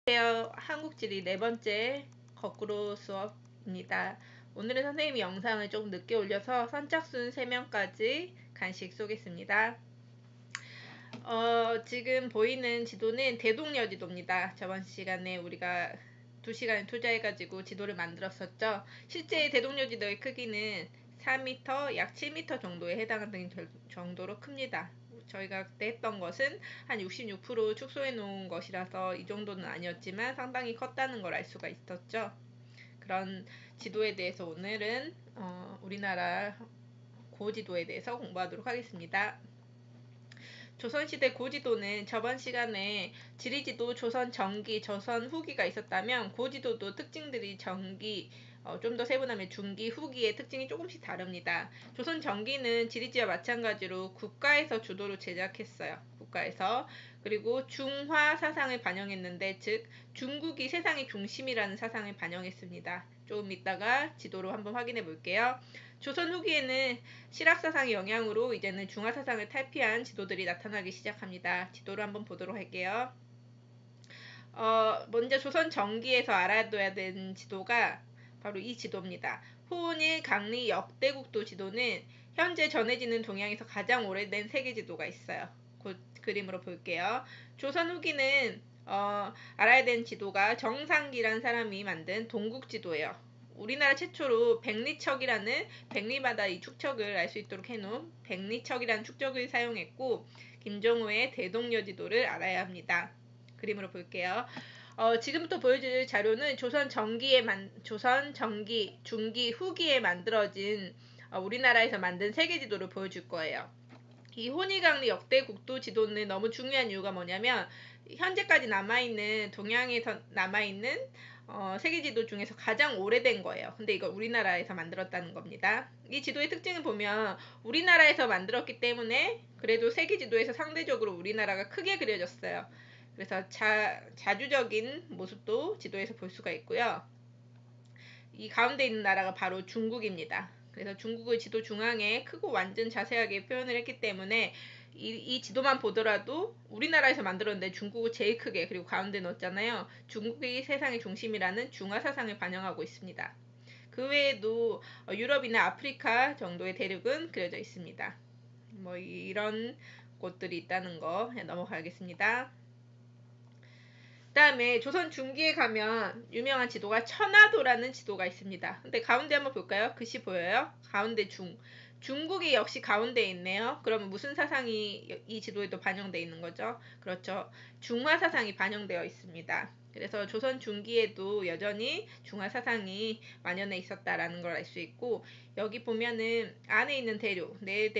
안녕하세요. 한국지리 네 번째 거꾸로 수업입니다. 오늘은 선생님이 영상을 조금 늦게 올려서 선착순 3명까지 간식 쏘겠습니다. 지금 보이는 지도는 대동여지도입니다. 저번 시간에 우리가 2시간을 투자해가지고 지도를 만들었었죠. 실제 대동여지도의 크기는 4m, 약 7m 정도에 해당하는 정도로 큽니다. 저희가 그때 했던 것은 한 66% 축소해 놓은 것이라서 이 정도는 아니었지만 상당히 컸다는 걸 알 수가 있었죠. 그런 지도에 대해서 오늘은 우리나라 고지도에 대해서 공부하도록 하겠습니다. 조선시대 고지도는 저번 시간에 지리지도, 조선 전기, 조선 후기가 있었다면 고지도도 특징들이 전기, 좀 더 세분하면 중기, 후기의 특징이 조금씩 다릅니다. 조선 전기는 지리지와 마찬가지로 국가에서 주도로 제작했어요. 국가에서. 그리고 중화 사상을 반영했는데, 즉 중국이 세상의 중심이라는 사상을 반영했습니다. 조금 이따가 지도로 한번 확인해 볼게요. 조선 후기에는 실학사상의 영향으로 이제는 중화사상을 탈피한 지도들이 나타나기 시작합니다. 지도를 한번 보도록 할게요. 먼저 조선 전기에서 알아둬야 되는 지도가 바로 이 지도입니다. 호일 강리 역대국도 지도는 현재 전해지는 동양에서 가장 오래된 세계 지도가 있어요. 그 그림으로 볼게요. 조선 후기는 알아야 되는 지도가 정상기란 사람이 만든 동국지도예요. 우리나라 최초로 백리척이라는 백리마다 이 축척을 알 수 있도록 해놓은 백리척이라는 축척을 사용했고, 김정호의 대동여지도를 알아야 합니다. 그림으로 볼게요. 지금부터 보여줄 자료는 조선 전기, 중기, 후기에 만들어진 우리나라에서 만든 세계지도를 보여줄 거예요. 이 호일강리 역대 국도 지도는 너무 중요한 이유가 뭐냐면 현재까지 남아있는 동양에서 남아있는 세계지도 중에서 가장 오래된 거예요. 근데 이걸 우리나라에서 만들었다는 겁니다. 이 지도의 특징을 보면 우리나라에서 만들었기 때문에 그래도 세계지도에서 상대적으로 우리나라가 크게 그려졌어요. 그래서 자주적인 모습도 지도에서 볼 수가 있고요. 이 가운데 있는 나라가 바로 중국입니다. 그래서 중국을 지도 중앙에 크고 완전 자세하게 표현을 했기 때문에 이 지도만 보더라도 우리나라에서 만들었는데 중국을 제일 크게, 그리고 가운데 넣었잖아요. 중국이 세상의 중심이라는 중화사상을 반영하고 있습니다. 그 외에도 유럽이나 아프리카 정도의 대륙은 그려져 있습니다. 뭐 이런 곳들이 있다는 거 넘어가겠습니다. 그 다음에 조선 중기에 가면 유명한 지도가 천하도라는 지도가 있습니다. 근데 가운데 한번 볼까요? 글씨 보여요? 가운데 중국이 역시 가운데에 있네요. 그러면 무슨 사상이 이 지도에도 반영되어 있는 거죠? 그렇죠. 중화 사상이 반영되어 있습니다. 그래서 조선 중기에도 여전히 중화 사상이 만연해 있었다라는 걸 알 수 있고, 여기 보면은 안에 있는 대륙, 네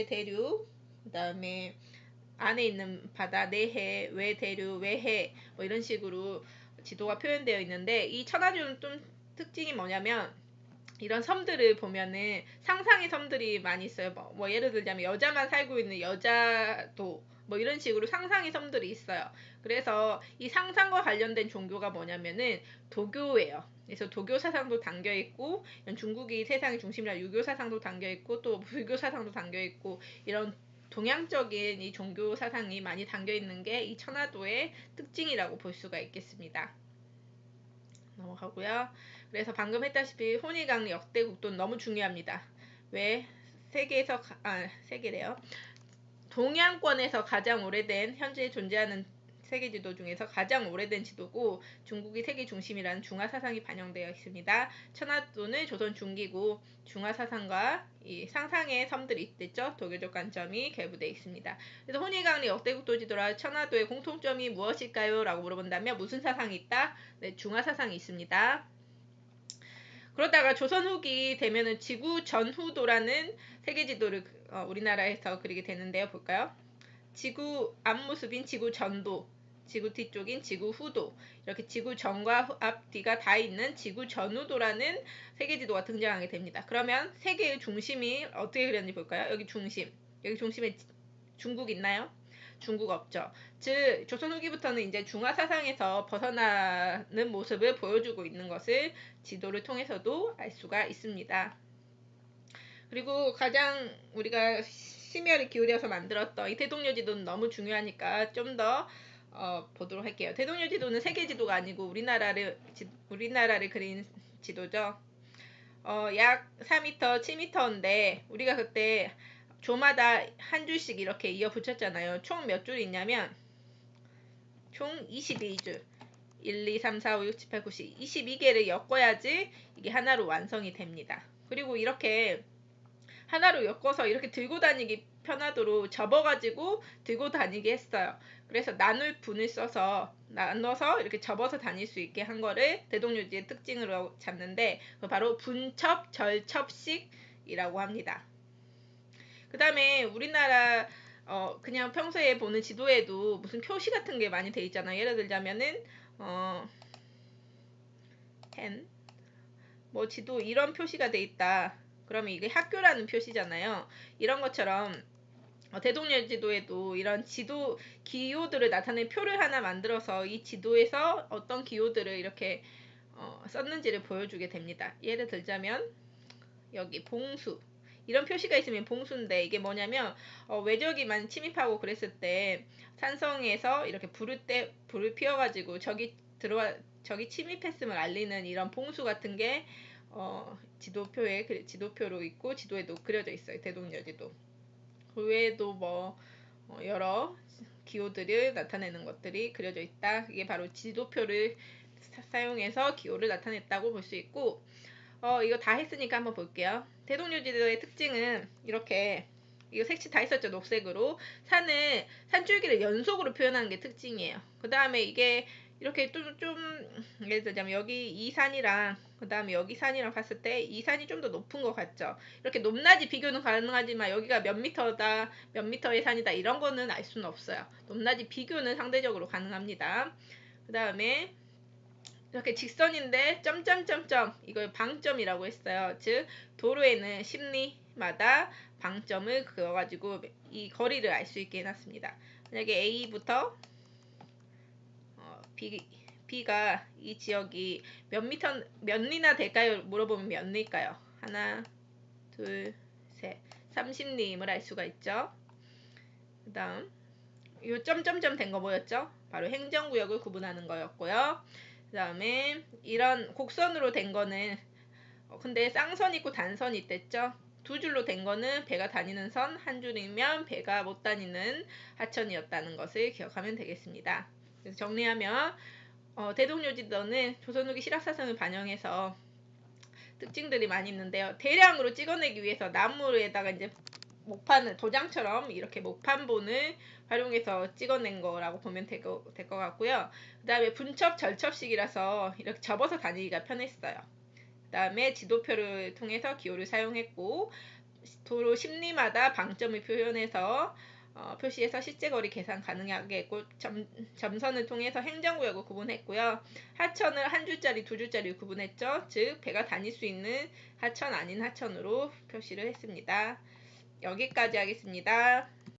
대륙, 그다음에 안에 있는 바다, 내해, 외대륙, 외해, 뭐 이런 식으로 지도가 표현되어 있는데, 이 천하주는 좀 특징이 뭐냐면 이런 섬들을 보면은 상상의 섬들이 많이 있어요. 뭐 예를 들자면 여자만 살고 있는 여자도, 뭐 이런 식으로 상상의 섬들이 있어요. 그래서 이 상상과 관련된 종교가 뭐냐면은 도교예요. 그래서 도교 사상도 담겨 있고, 중국이 세상의 중심이라 유교 사상도 담겨 있고, 또 불교 사상도 담겨 있고, 이런 동양적인 이 종교 사상이 많이 담겨 있는 게 이 천하도의 특징이라고 볼 수가 있겠습니다. 넘어가고요. 그래서 방금 했다시피 호일강리 역대 국도는 너무 중요합니다. 왜? 세계래요. 동양권에서 가장 오래된, 현재 존재하는 세계지도 중에서 가장 오래된 지도고, 중국이 세계 중심이라는 중화사상이 반영되어 있습니다. 천하도는 조선 중기고, 중화사상과 이 상상의 섬들이 있겠죠. 도교적 관점이 결부되어 있습니다. 그래서 호일강리 역대국도 지도라 천하도의 공통점이 무엇일까요? 라고 물어본다면 무슨 사상이 있다? 네, 중화사상이 있습니다. 그러다가 조선 후기 되면은 지구 전후도라는 세계지도를 우리나라에서 그리게 되는데요. 볼까요? 지구 앞모습인 지구 전도, 지구 뒤쪽인 지구 후도, 이렇게 지구 전과 앞뒤가 다 있는 지구 전후도라는 세계지도가 등장하게 됩니다. 그러면 세계의 중심이 어떻게 그렸는지 볼까요? 여기 중심에 중국 있나요? 중국 없죠. 즉 조선 후기부터는 이제 중화 사상에서 벗어나는 모습을 보여주고 있는 것을 지도를 통해서도 알 수가 있습니다. 그리고 가장 우리가 심혈을 기울여서 만들었던 이 대동여지도는 너무 중요하니까 좀 더 보도록 할게요. 대동여 지도는 세계 지도가 아니고 우리나라를 그린 지도죠. 약 4m, 7m인데 우리가 그때 조마다 한 줄씩 이렇게 이어 붙였잖아요. 총 몇 줄이 있냐면 총 22줄. 1, 2, 3, 4, 5, 6, 7, 8, 9, 10. 22개를 엮어야지 이게 하나로 완성이 됩니다. 그리고 이렇게 하나로 엮어서 이렇게 들고 다니기 편하도록 접어가지고 들고 다니게 했어요. 그래서 나눌 분을 써서 나눠서 이렇게 접어서 다닐 수 있게 한 거를 대동요지의 특징으로 잡는데 바로 분첩 절첩식이라고 합니다. 그 다음에 우리나라 그냥 평소에 보는 지도에도 무슨 표시 같은 게 많이 돼 있잖아요. 예를 들자면은 뭐 지도 이런 표시가 돼 있다. 그러면 이게 학교라는 표시잖아요. 이런 것처럼 대동여 지도에도 이런 지도 기호들을 나타내는 표를 하나 만들어서 이 지도에서 어떤 기호들을 이렇게 썼는지를 보여주게 됩니다. 예를 들자면 여기 봉수 이런 표시가 있으면 봉수인데 이게 뭐냐면 외적이 많이 침입하고 그랬을 때 산성에서 이렇게 불을 피워가지고 적이 침입했음을 알리는 이런 봉수 같은 게 지도표로 있고 지도에도 그려져 있어요. 대동여지도. 그 외에도 뭐 여러 기호들을 나타내는 것들이 그려져 있다. 이게 바로 지도표를 사용해서 기호를 나타냈다고 볼 수 있고 이거 다 했으니까 한번 볼게요. 대동여지도의 특징은 이렇게 이거 색칠 다 했었죠. 녹색으로 산줄기를 연속으로 표현하는 게 특징이에요. 그 다음에 이게 이렇게 좀 예를 들자면 여기 이 산이랑 그 다음에 여기 산이랑 봤을 때 이 산이 좀 더 높은 것 같죠. 이렇게 높낮이 비교는 가능하지만 여기가 몇 미터다 몇 미터의 산이다 이런 거는 알 수는 없어요. 높낮이 비교는 상대적으로 가능합니다. 그 다음에 이렇게 직선인데 점점점점 이걸 방점이라고 했어요. 즉 도로에는 십리마다 방점을 그어가지고 이 거리를 알 수 있게 해놨습니다. 만약에 A부터 B가 이 지역이 몇 리나 될까요? 물어보면 몇 리일까요? 하나, 둘, 셋, 30리임을 알 수가 있죠. 그 다음 요 점점점 된 거 뭐였죠? 바로 행정구역을 구분하는 거였고요. 그 다음에 이런 곡선으로 된 거는 근데 쌍선 있고 단선이 있댔죠. 두 줄로 된 거는 배가 다니는 선, 한 줄이면 배가 못 다니는 하천이었다는 것을 기억하면 되겠습니다. 그래서 정리하면 대동요지도는 조선 후기 실학사상을 반영해서 특징들이 많이 있는데요. 대량으로 찍어내기 위해서 나무에다가 이제 도장처럼 이렇게 목판본을 활용해서 찍어낸 거라고 보면 될 것 같고요. 그 다음에 분첩 절첩식이라서 이렇게 접어서 다니기가 편했어요. 그 다음에 지도표를 통해서 기호를 사용했고 도로 십리마다 방점을 표현해서 표시해서 실제 거리 계산 가능하게 했고 점선을 통해서 행정구역을 구분했고요. 하천을 한 줄짜리 두 줄짜리 구분했죠. 즉 배가 다닐 수 있는 하천 아닌 하천으로 표시를 했습니다. 여기까지 하겠습니다.